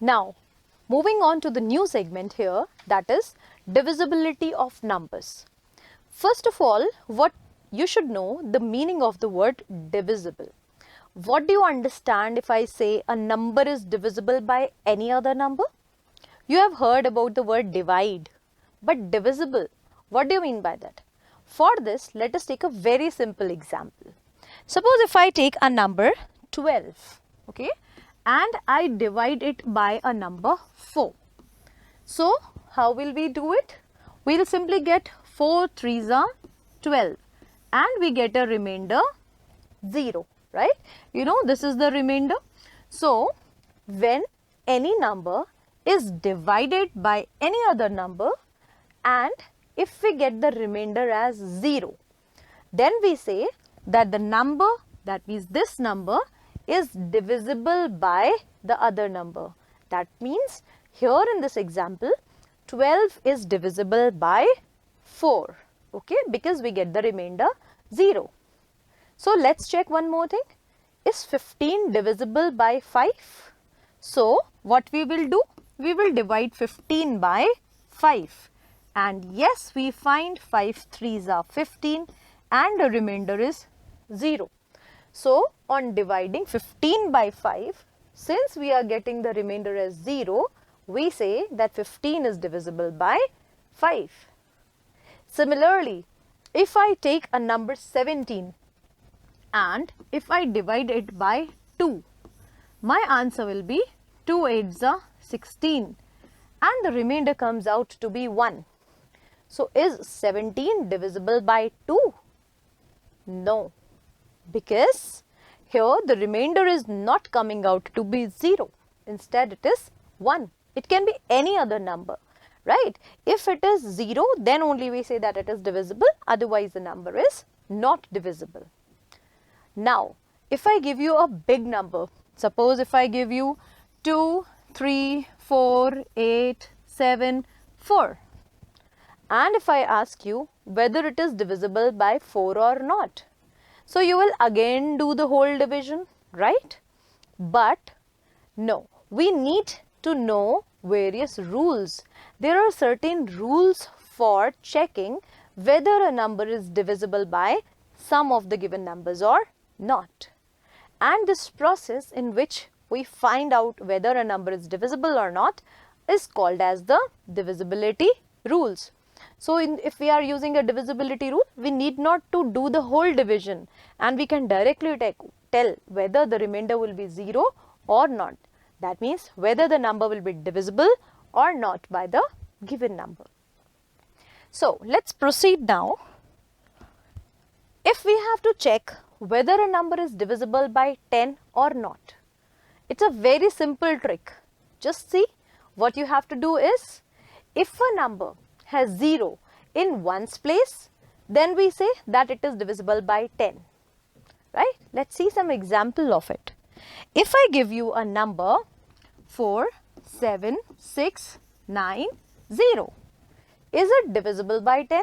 Now, moving on to the new segment here, that is divisibility of numbers. First of all, what you should know the meaning of the word divisible. What do you understand if I say a number is divisible by any other number? You have heard about the word divide, but divisible, what do you mean by that? For this, let us take a very simple example. Suppose if I take a number 12, okay, and I divide it by a number 4. So, how will we do it? We will simply get 4 3s are 12 and we get a remainder 0, right? You know, this is the remainder. So, when any number is divided by any other number and if we get the remainder as 0, then we say that the number, that means this number, is divisible by the other number. That means here in this example 12 is divisible by 4, okay, because we get the remainder 0. So let's check one more thing. Is 15 divisible by 5? So what we will do? We will divide 15 by 5 and yes, we find 5 3s are 15 and the remainder is 0. So on dividing 15 by 5, since we are getting the remainder as 0, we say that 15 is divisible by 5. Similarly, if I take a number 17 and if I divide it by 2, my answer will be 2 8s are 16 and the remainder comes out to be 1. So is 17 divisible by 2? No, because here the remainder is not coming out to be 0. Instead it is 1. It can be any other number, right? If it is 0, then only we say that it is divisible, otherwise the number is not divisible. Now, if I give you a big number, suppose if I give you 2, 3, 4, 8, 7, 4, and if I ask you whether it is divisible by 4 or not, so you will again do the whole division, right? But no, we need to know various rules. There are certain rules for checking whether a number is divisible by some of the given numbers or not. And this process in which we find out whether a number is divisible or not is called as the divisibility rules. So if we are using a divisibility rule, we need not to do the whole division and we can directly tell whether the remainder will be 0 or not. That means whether the number will be divisible or not by the given number. So let's proceed now. If we have to check whether a number is divisible by 10 or not, it's a very simple trick. Just see, what you have to do is, if a number has 0 in ones place, then we say that it is divisible by 10, right? Let's see some example of it. If I give you a number 4, 7, 6, 9, 0, is it divisible by 10?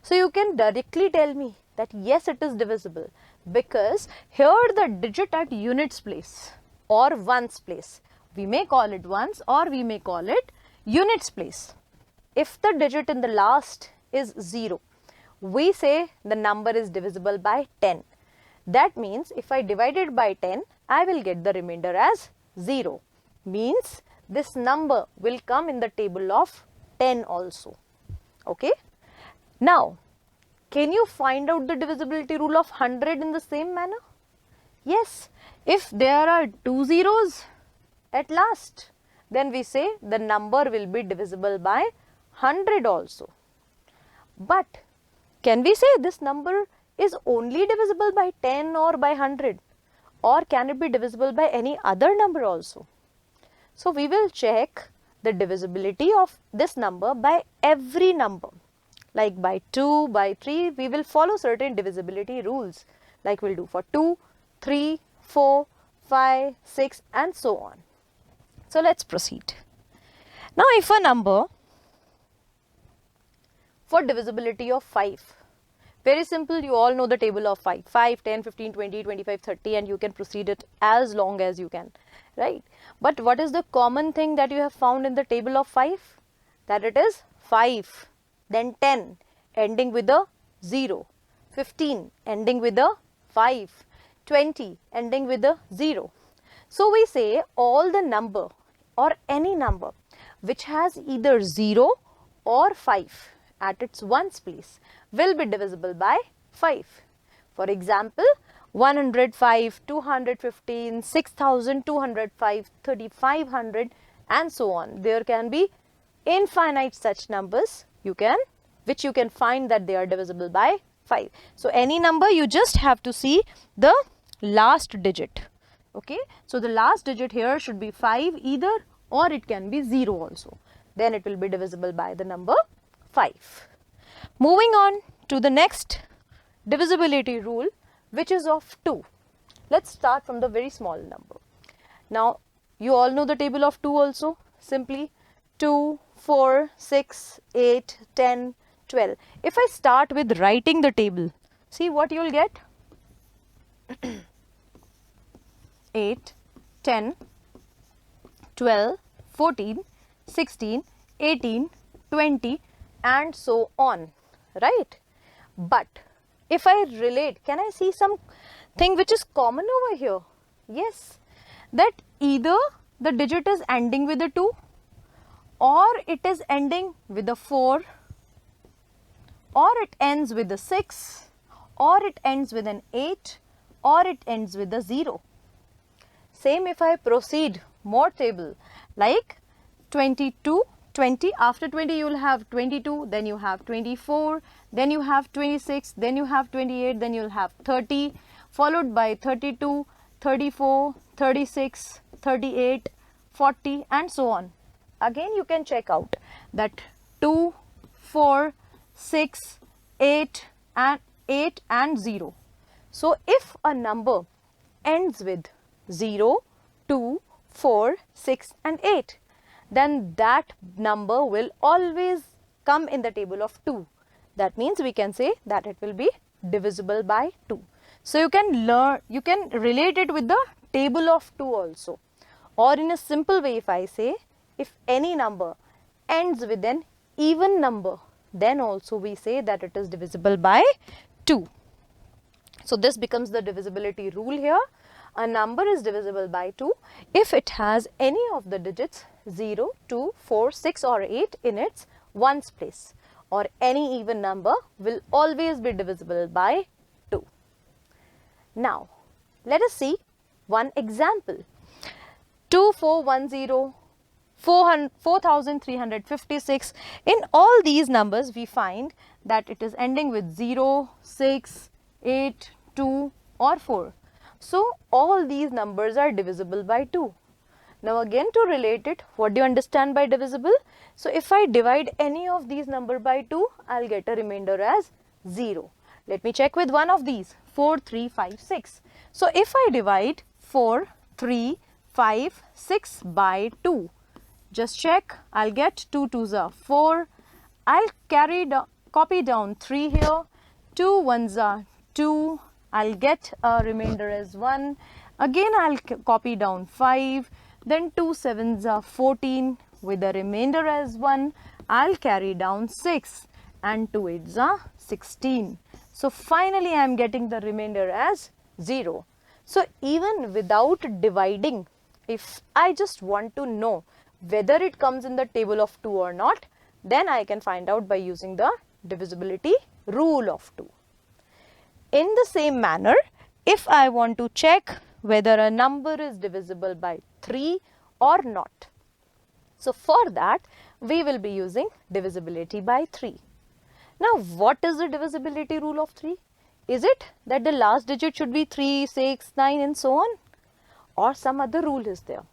So you can directly tell me that yes, it is divisible, because here the digit at units place or ones place, we may call it ones or we may call it units place. If the digit in the last is 0, we say the number is divisible by 10. That means if I divide it by 10, I will get the remainder as 0. Means this number will come in the table of 10 also. Okay. Now, can you find out the divisibility rule of 100 in the same manner? Yes. If there are 2 zeros at last, then we say the number will be divisible by 100 also. But can we say this number is only divisible by 10 or by 100, or can it be divisible by any other number also? So we will check the divisibility of this number by every number, like by 2, by 3. We will follow certain divisibility rules, like we'll do for 2, 3, 4, 5, 6 and so on. So let's proceed. Now if a number for divisibility of 5, Very simple, you all know the table of 5. 5, 10, 15, 20, 25, 30, and you can proceed it as long as you can, right? But what is the common thing that you have found in the table of 5? That it is 5, then 10, ending with a 0, 15, ending with a 5, 20, ending with a 0. So we say all the number or any number which has either 0 or 5 at its ones place will be divisible by 5. For example, 105, 215, 6205, 3500 and so on. There can be infinite such numbers which you can find that they are divisible by 5. So any number, you just have to see the last digit. Okay, so the last digit here should be 5 either, or it can be 0 also. Then it will be divisible by the number 5. Moving on to the next divisibility rule, which is of 2. Let's start from the very small number. Now, you all know the table of 2 also. Simply 2, 4, 6, 8, 10, 12. If I start with writing the table, see what you will get? 8, 10, 12, 14, 16, 18, 20 and so on, right? But if I relate, can I see something which is common over here? Yes, that either the digit is ending with a 2 or it is ending with a 4 or it ends with a 6 or it ends with an 8 or it ends with a 0. Same if I proceed more table, like 22, 20, after 20 you will have 22, then you have 24, then you have 26, then you have 28, then you will have 30, followed by 32, 34, 36, 38, 40 and so on. Again you can check out that 2, 4, 6, 8 and 0. So if a number ends with 0, 2, 4, 6 and 8, then that number will always come in the table of 2. That means we can say that it will be divisible by 2. So you can relate it with the table of 2 also. Or in a simple way, if I say, if any number ends with an even number, then also we say that it is divisible by 2. So this becomes the divisibility rule here. A number is divisible by 2 if it has any of the digits 0, 2, 4, 6 or 8 in its ones place, or any even number will always be divisible by 2. Now, let us see one example. 2410, 4356. In all these numbers, we find that it is ending with 0, 6, 8, 2 or 4. So, all these numbers are divisible by 2. Now, again to relate it, what do you understand by divisible? So, if I divide any of these number by 2, I will get a remainder as 0. Let me check with one of these, 4, 3, 5, 6. So, if I divide 4, 3, 5, 6 by 2, just check, I will get 2 2s are 4. I will copy down 3 here, 2 1s are 2. I will get a remainder as 1. Again, I will copy down 5. Then 2 7s are 14 with a remainder as 1. I will carry down 6 and 2 8s are 16. So, finally, I am getting the remainder as 0. So, even without dividing, if I just want to know whether it comes in the table of 2 or not, then I can find out by using the divisibility rule of 2. In the same manner, if I want to check whether a number is divisible by 3 or not, so for that we will be using divisibility by 3. Now, what is the divisibility rule of 3? Is it that the last digit should be 3, 6, 9 and so on, or some other rule is there?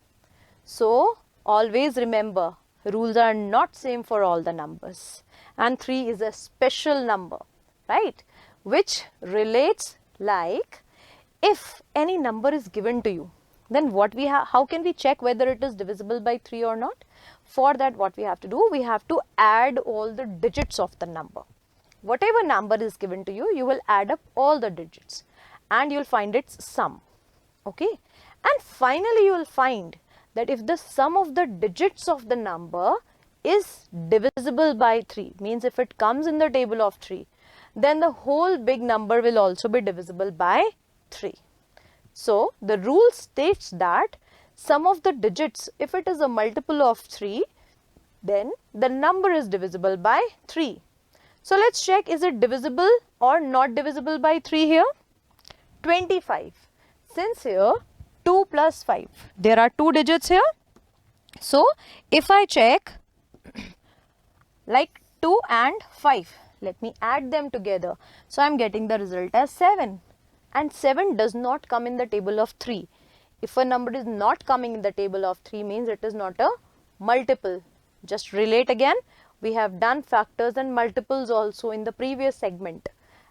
So, always remember, rules are not same for all the numbers, and 3 is a special number, right, which relates like if any number is given to you, then how can we check whether it is divisible by 3 or not? For that, what we have to do, we have to add all the digits of the number. whatever number is given to you, you will add up all the digits and you will find its sum. Okay. And finally, you will find that if the sum of the digits of the number is divisible by 3, means if it comes in the table of 3, then the whole big number will also be divisible by 3. So, the rule states that sum of the digits, if it is a multiple of 3, then the number is divisible by 3. So, let's check, is it divisible or not divisible by 3 here? 25. Since here 2 plus 5, there are 2 digits here. So, if I check like 2 and 5, let me add them together. So, I am getting the result as 7, and 7 does not come in the table of 3. If a number is not coming in the table of 3, means it is not a multiple. Just relate again, we have done factors and multiples also in the previous segment,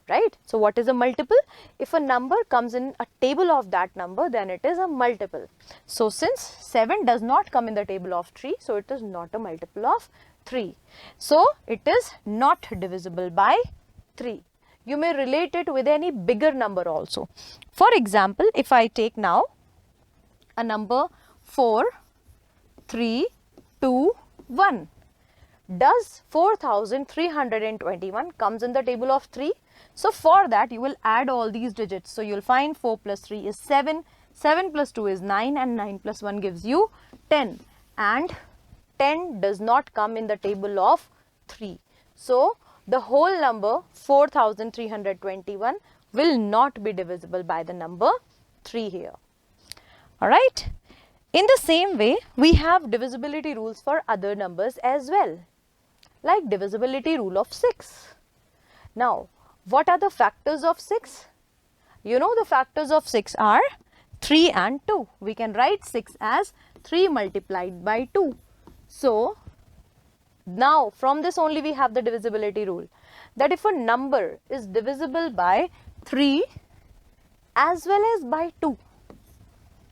right? So, what is a multiple? If a number comes in a table of that number, then it is a multiple. So, since 7 does not come in the table of 3, so it is not a multiple of 3. So, it is not divisible by 3. You may relate it with any bigger number also. For example, if I take now a number 4, 3, 2, 1. Does 4321 comes in the table of 3? So, for that you will add all these digits. So, you will find 4 plus 3 is 7, 7 plus 2 is 9, and 9 plus 1 gives you 10, and 10 does not come in the table of 3. So, the whole number 4321 will not be divisible by the number 3 here. Alright. In the same way, we have divisibility rules for other numbers as well, like divisibility rule of 6. Now, what are the factors of 6? You know, the factors of 6 are 3 and 2. We can write 6 as 3 multiplied by 2. So, now from this only we have the divisibility rule, that if a number is divisible by 3 as well as by 2,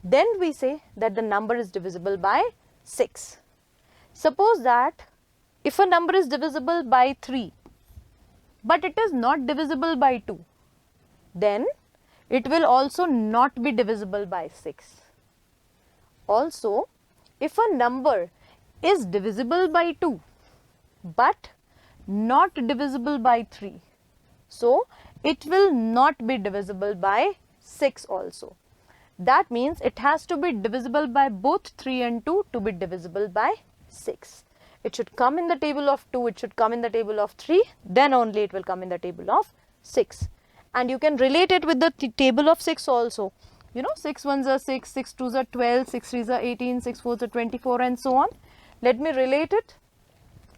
then we say that the number is divisible by 6. Suppose that if a number is divisible by 3, but it is not divisible by 2, then it will also not be divisible by 6. Also, if a number is divisible by 2, but not divisible by 3, so it will not be divisible by 6 also. That means it has to be divisible by both 3 and 2 to be divisible by 6. It should come in the table of 2, it should come in the table of 3, then only it will come in the table of 6. And you can relate it with the table of 6 also. You know, 6 ones are 6, 6 twos are 12, 6 threes are 18, 6 fours are 24, and so on. Let me relate it.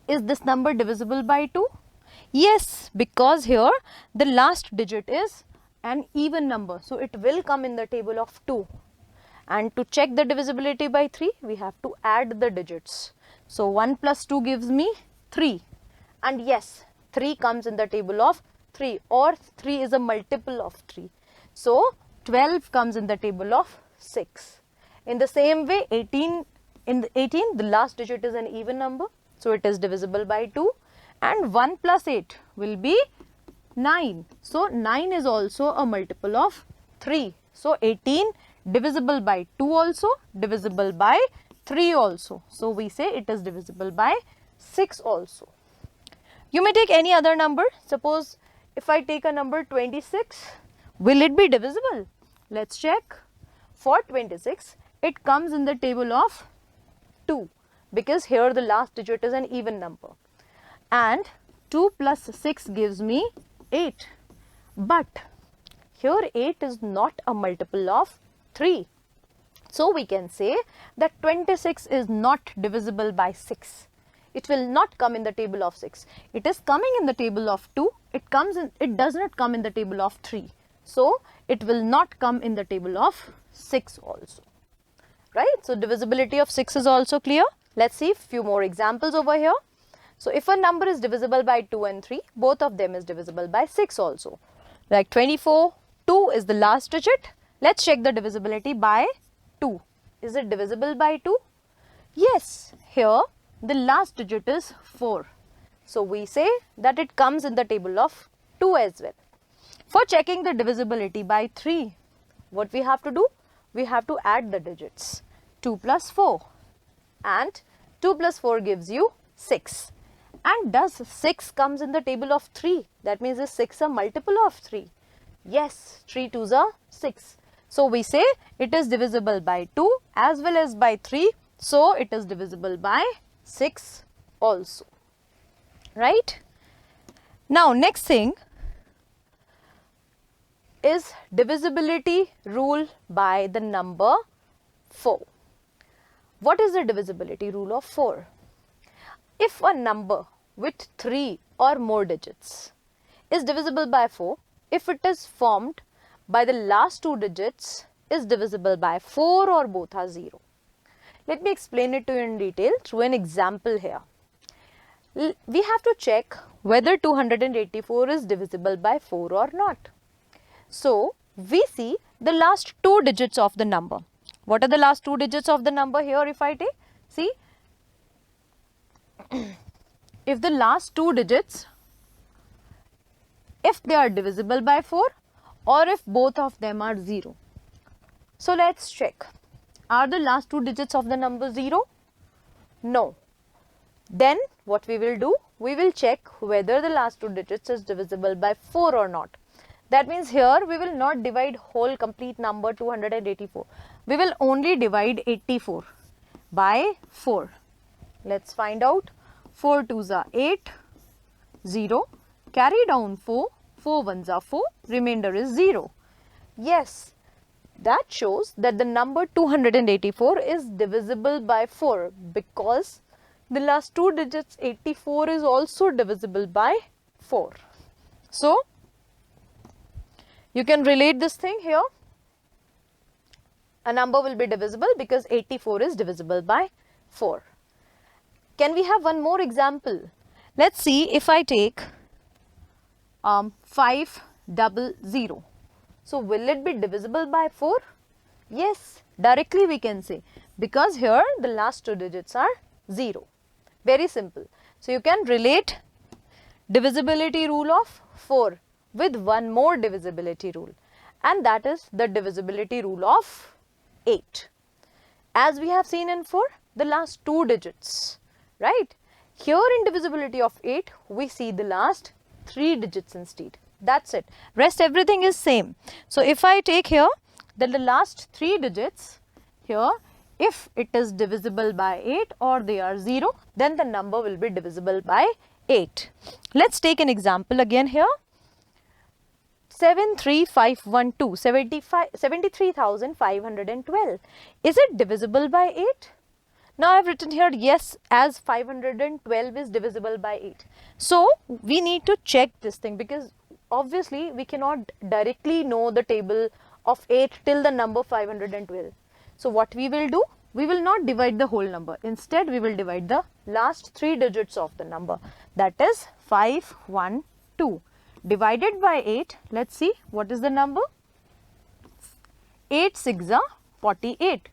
Is this number divisible by 2? Yes, because here the last digit is an even number, so it will come in the table of 2. And to check the divisibility by 3, we have to add the digits. So, 1 plus 2 gives me 3, and yes, 3 comes in the table of 3, or 3 is a multiple of 3. So, 12 comes in the table of 6. In the same way, 18, in the 18, the last digit is an even number, so it is divisible by 2, and 1 plus 8 will be 9. So, 9 is also a multiple of 3. So, 18 divisible by 2 also, divisible by 3 also. So, we say it is divisible by 6 also. You may take any other number. Suppose if I take a number 26, will it be divisible? Let's check. For 26, it comes in the table of 2, because here the last digit is an even number. And 2 plus 6 gives me 8. But here 8 is not a multiple of 3. So, we can say that 26 is not divisible by 6. It will not come in the table of 6. It is coming in the table of 2. It does not come in the table of 3. So, it will not come in the table of 6 also. Right? So, divisibility of 6 is also clear. Let's see a few more examples over here. So, if a number is divisible by 2 and 3, both of them is divisible by 6 also. Like 24, 2 is the last digit. Let's check the divisibility by 2. Is it divisible by 2? Yes, here the last digit is 4. So we say that it comes in the table of 2 as well. For checking the divisibility by 3, what we have to do? We have to add the digits. 2 plus 4, and 2 plus 4 gives you 6. And does 6 comes in the table of 3? That means is 6 a multiple of 3? Yes, 3 2s are 6. So we say it is divisible by 2 as well as by 3. So it is divisible by 6 also. Right? Now next thing is divisibility rule by the number 4. What is the divisibility rule of 4? If a number with 3 or more digits is divisible by 4, if it is formed by the last 2 digits is divisible by 4 or both are 0. Let me explain it to you in detail through an example here. We have to check whether 284 is divisible by 4 or not. So, we see the last 2 digits of the number. What are the last 2 digits of the number here if I take? See, if the last 2 digits, if they are divisible by 4 or if both of them are 0. So, let us check. Are the last 2 digits of the number 0? No. Then what we will do? We will check whether the last 2 digits is divisible by 4 or not. That means here we will not divide whole complete number 284. We will only divide 84 by 4. Let's find out. 4 2s are 8, 0, carry down 4, 4 1s are 4, remainder is 0. Yes, that shows that the number 284 is divisible by 4 because the last 2 digits 84 is also divisible by 4. So, you can relate this thing here. A number will be divisible because 84 is divisible by 4. Can we have one more example? Let's see if I take 500. So, will it be divisible by 4? Yes, directly we can say because here the last 2 digits are 0. Very simple. So, you can relate divisibility rule of 4 with one more divisibility rule, and that is the divisibility rule of 8. As we have seen in 4, the last 2 digits, right? Here in divisibility of 8, we see the last 3 digits instead. That's it. Rest everything is same. So, if I take here then the last 3 digits here, if it is divisible by 8 or they are 0, then the number will be divisible by 8. Let's take an example again here. 73512, 73,512. Is it divisible by 8? Now I have written here yes, as 512 is divisible by 8. So we need to check this thing because obviously we cannot directly know the table of 8 till the number 512. So what we will do? We will not divide the whole number. Instead we will divide the last 3 digits of the number, that is 512. Divided by 8, let's see what is the number. 8 6 are 48.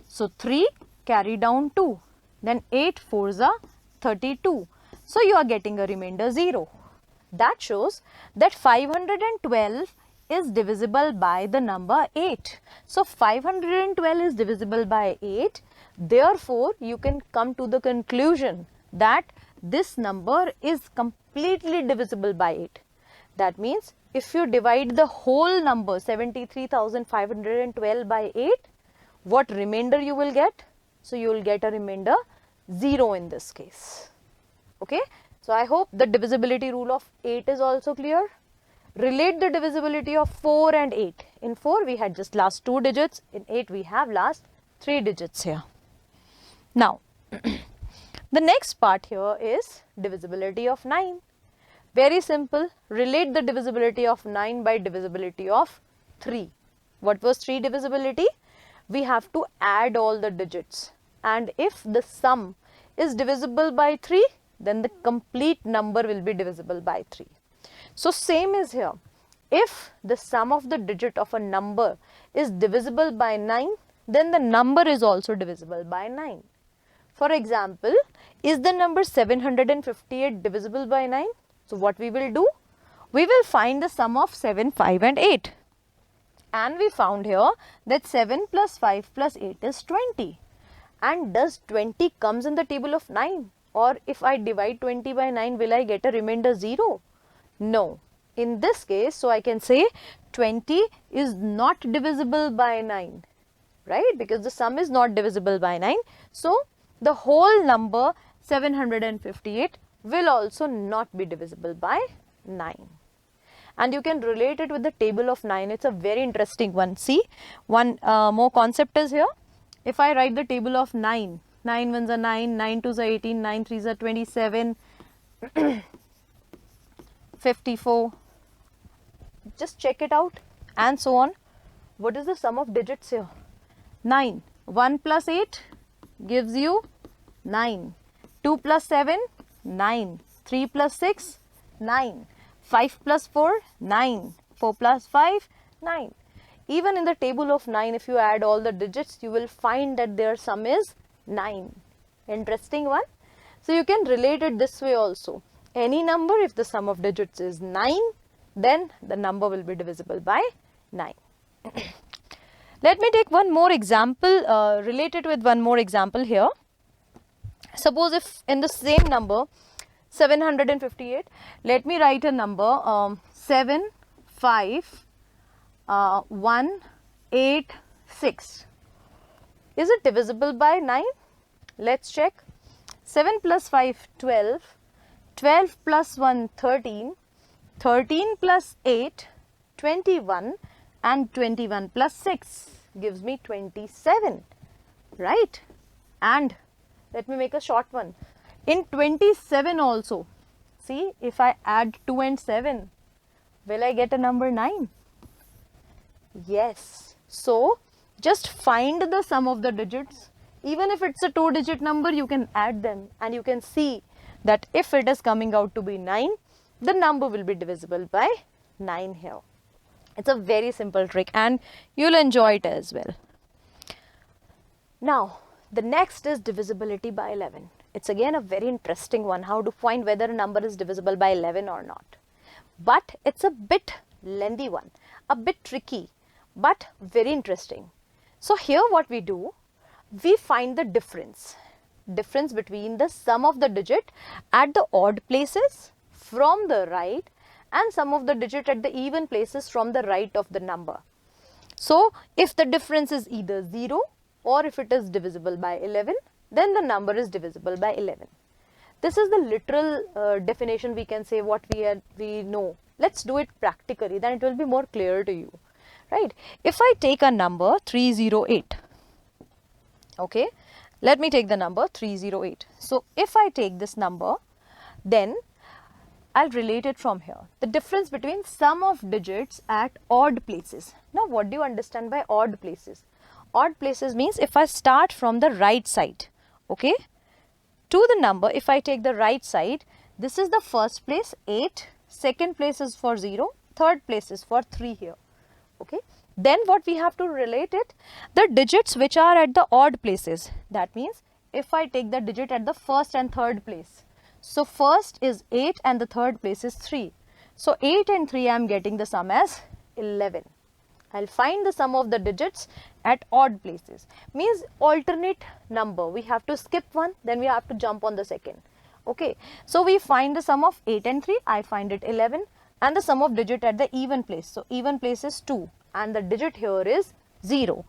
So 3 carry down 2, then 8 4s are 32. So you are getting a remainder 0. That shows that 512 is divisible by the number 8. So 512 is divisible by 8. Therefore, you can come to the conclusion that this number is completely divisible by 8. That means if you divide the whole number 73,512 by 8, what remainder you will get? So you will get a remainder 0 in this case. Okay. So I hope the divisibility rule of 8 is also clear. Relate the divisibility of 4 and 8. In 4 we had just last 2 digits, in 8 we have last 3 digits here. Now, the next part here is divisibility of 9. Very simple, relate the divisibility of 9 by divisibility of 3. What was 3 divisibility? We have to add all the digits, and if the sum is divisible by 3, then the complete number will be divisible by 3. So same is here. If the sum of the digit of a number is divisible by 9, then the number is also divisible by 9. For example, is the number 758 divisible by 9? So what we will do? We will find the sum of 7, 5 and 8. And we found here that 7 plus 5 plus 8 is 20. And does 20 comes in the table of 9? Or if I divide 20 by 9, will I get a remainder 0? No. In this case, so I can say 20 is not divisible by 9, right? Because the sum is not divisible by 9. So the whole number 758 will also not be divisible by 9. And you can relate it with the table of 9. It's a very interesting one. See, one more concept is here. If I write the table of 9, 9 ones are 9, 9 twos are 18, 9 threes are 27, 54. Just check it out and so on. What is the sum of digits here? 9. 1 plus 8 gives you 9. 2 plus 7, 9. 3 plus 6, 9. 5 plus 4, 9. 4 plus 5, 9. Even in the table of 9, if you add all the digits, you will find that their sum is 9. Interesting one. So you can relate it this way also. Any number, if the sum of digits is 9, then the number will be divisible by 9. Let me take one more example, related with one more example here. Suppose if in the same number 758, let me write a number 7, 5, 1, 8, 6. Is it divisible by 9? Let's check. 7 plus 5, 12. 12 plus 1, 13. 13 plus 8, 21. And 21 plus 6 gives me 27. Right? And let me make a short one. In 27 also, see, if I add 2 and 7, will I get a number 9? Yes. So, just find the sum of the digits. Even if it's a 2-digit number, you can add them and you can see that if it is coming out to be 9, the number will be divisible by 9 here. It's a very simple trick and you'll enjoy it as well. Now, the next is divisibility by 11. It's again a very interesting one, how to find whether a number is divisible by 11 or not. But it's a bit lengthy one, a bit tricky, but very interesting. So here what we do, we find the difference between the sum of the digit at the odd places from the right and sum of the digit at the even places from the right of the number. So if the difference is either 0 or if it is divisible by 11, then the number is divisible by 11. This is the literal definition, we can say what we know. Let's do it practically, then it will be more clear to you. Right? If I take a number 308, okay, let me take the number 308. So if I take this number, then I'll relate it from here. The difference between sum of digits at odd places. Now what do you understand by odd places? Odd places means if I start from the right side, okay, to the number, if I take the right side, this is the first place 8, second place is for 0, third place is for 3 here. Okay, then what we have to relate it, the digits which are at the odd places. That means if I take the digit at the first and third place. So first is 8 and the third place is 3. So 8 and 3 I am getting the sum as 11. I'll find the sum of the digits at odd places. Means alternate number. We have to skip one, then we have to jump on the second. Okay, so we find the sum of 8 and 3, I find it 11. And the sum of digit at the even place. So even place is 2 and the digit here is 0.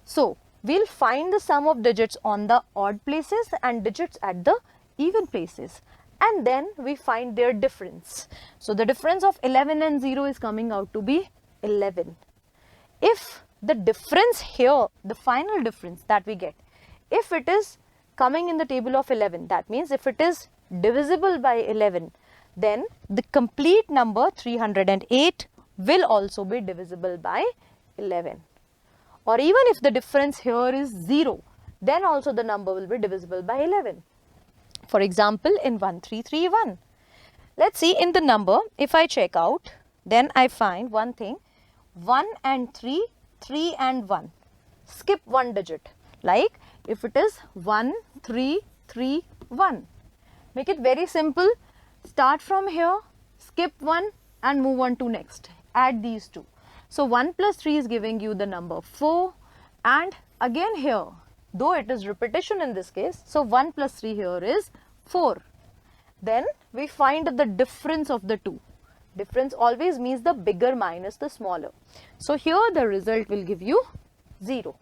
So we'll find the sum of digits on the odd places and digits at the even places. And then we find their difference. So the difference of 11 and 0 is coming out to be 11. If the difference here, the final difference that we get, if it is coming in the table of 11, that means if it is divisible by 11, then the complete number 308 will also be divisible by 11. Or even if the difference here is 0, then also the number will be divisible by 11. For example, in 1331, let's see in the number, if I check out, then I find one thing, 1 and 3, 3 and 1. Skip one digit. Like if it is 1, 3, 3, 1. Make it very simple. Start from here, skip 1 and move on to next. Add these two. So 1 plus 3 is giving you the number 4, and again here, though it is repetition in this case, so 1 plus 3 here is 4. Then we find the difference of the two. Difference always means the bigger minus the smaller. So here the result will give you 0.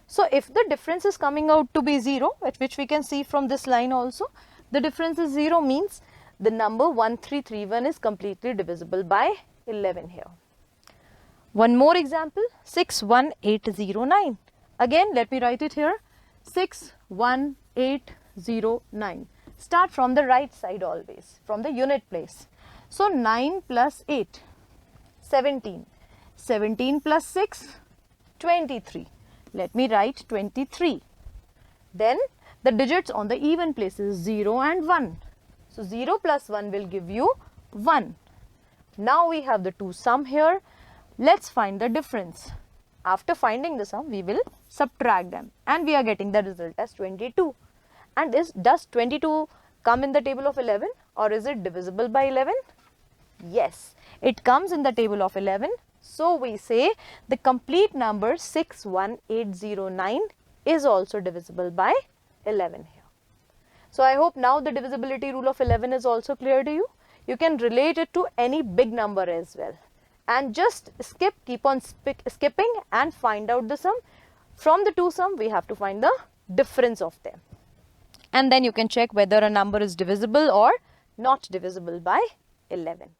So if the difference is coming out to be 0, which we can see from this line also, the difference is 0 means the number 1331 is completely divisible by 11 here. One more example, 61809. Again, let me write it here, 61809. Start from the right side always, from the unit place. So 9 plus 8, 17. 17 plus 6, 23. Let me write 23. Then the digits on the even places 0 and 1. So 0 plus 1 will give you 1. Now we have the two sum here. Let's find the difference. After finding the sum, we will subtract them and we are getting the result as 22. And does 22 come in the table of 11 or is it divisible by 11? Yes, it comes in the table of 11. So we say the complete number 61809 is also divisible by 11 here. So I hope now the divisibility rule of 11 is also clear to you. You can relate it to any big number as well. And just keep on skipping and find out the sum. From the two sum, we have to find the difference of them. And then you can check whether a number is divisible or not divisible by 11.